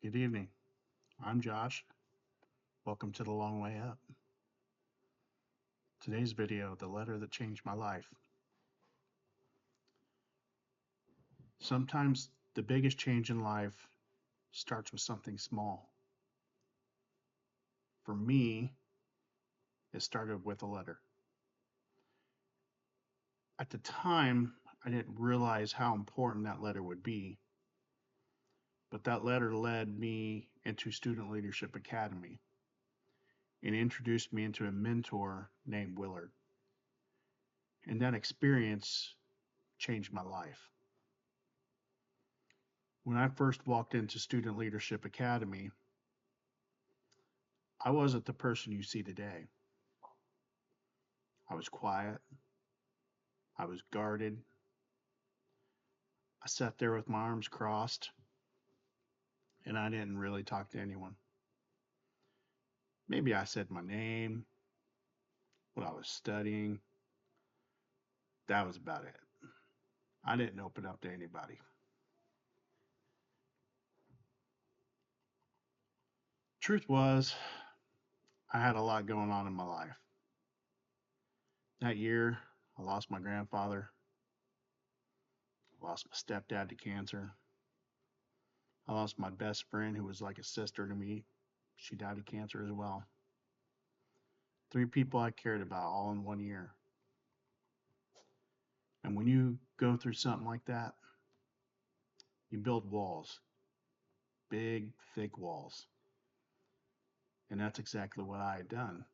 Good evening. I'm Josh. Welcome to the long way up. Today's video, the letter that changed my life. Sometimes the biggest change in life starts with something small. For me, it started with a letter. At the time, I didn't realize how important that letter would be, but that letter led me into Student Leadership Academy and introduced me into a mentor named Willard. And that experience changed my life. When I first walked into Student Leadership Academy, I wasn't the person you see today. I was quiet. I was guarded. I sat there with my arms crossed, and I didn't really talk to anyone. Maybe I said my name, what I was studying. That was about it. I didn't open up to anybody. Truth was, I had a lot going on in my life. That year, I lost my grandfather, lost my stepdad to cancer. I lost my best friend who was like a sister to me. She died of cancer as well. Three people I cared about all in 1 year. And when you go through something like that, you build walls, big, thick walls. And that's exactly what I had done.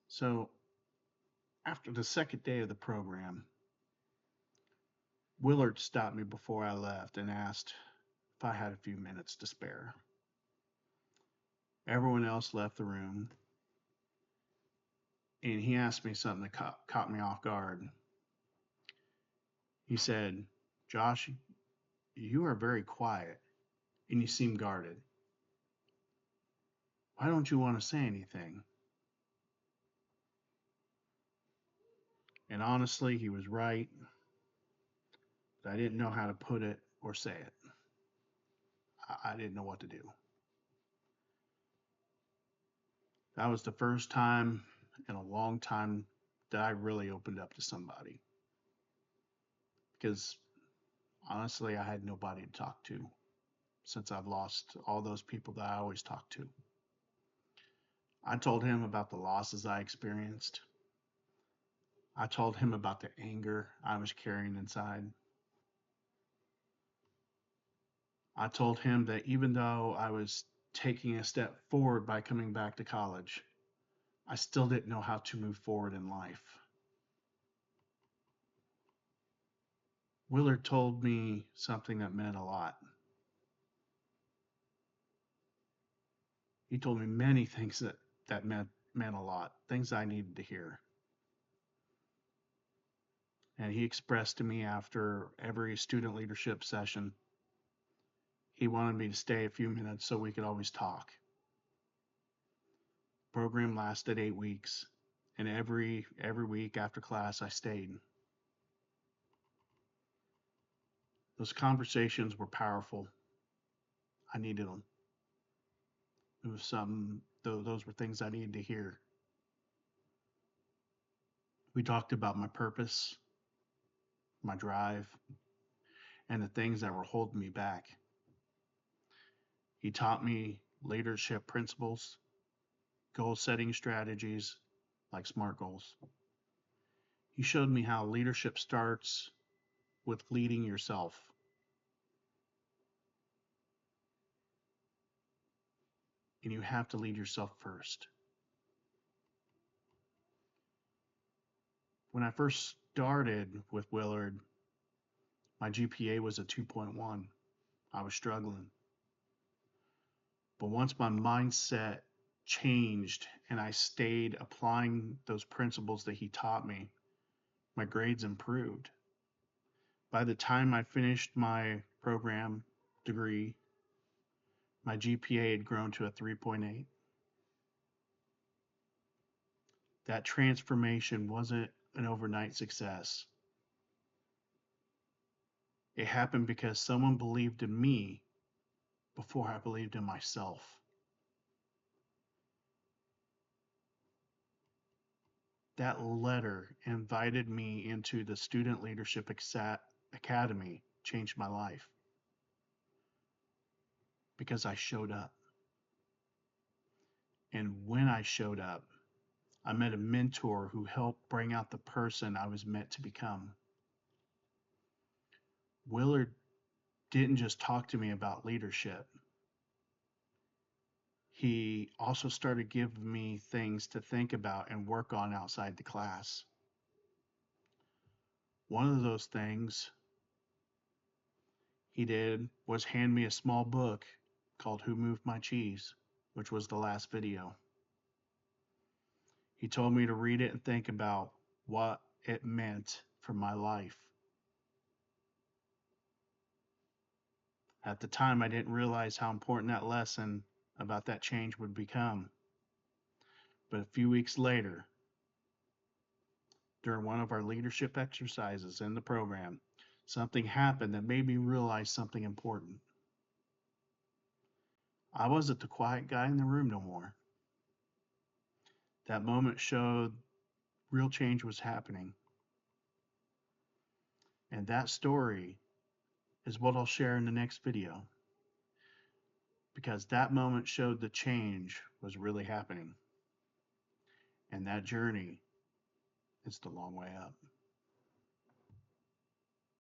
So after the second day of the program, Willard stopped me before I left and asked if I had a few minutes to spare. Everyone else left the room, and he asked me something that caught me off guard. He said, "Josh, you are very quiet and you seem guarded. Why don't you want to say anything?" And honestly, he was right, but I didn't know how to put it or say it. I didn't know what to do. That was the first time in a long time that I really opened up to somebody because honestly, I had nobody to talk to since I've lost all those people that I always talk to. I told him about the losses I experienced. I told him about the anger I was carrying inside. I told him that even though I was taking a step forward by coming back to college, I still didn't know how to move forward in life. Willard told me something that meant a lot. He told me many things that meant a lot, things I needed to hear. And he expressed to me after every student leadership session, he wanted me to stay a few minutes so we could always talk. The program lasted 8 weeks, and every week after class I stayed. Those conversations were powerful. I needed them. It was something, those were things I needed to hear. We talked about my purpose, my drive, and the things that were holding me back. He taught me leadership principles, goal setting strategies like SMART goals. He showed me how leadership starts with leading yourself. And you have to lead yourself first. When I first started with Willard, my GPA was a 2.1. I was struggling. But once my mindset changed and I stayed applying those principles that he taught me, my grades improved. By the time I finished my program degree, my GPA had grown to a 3.8. That transformation wasn't an overnight success. It happened because someone believed in me before I believed in myself. That letter invited me into the Student Leadership Academy, changed my life because I showed up. And when I showed up, I met a mentor who helped bring out the person I was meant to become. Willard didn't just talk to me about leadership. He also started giving me things to think about and work on outside the class. One of those things he did was hand me a small book called Who Moved My Cheese, which was the last video. He told me to read it and think about what it meant for my life. At the time, I didn't realize how important that lesson about that change would become. But a few weeks later, during one of our leadership exercises in the program, something happened that made me realize something important. I wasn't the quiet guy in the room no more. That moment showed real change was happening. And that story is what I'll share in the next video, because that moment showed the change was really happening. And that journey is the long way up.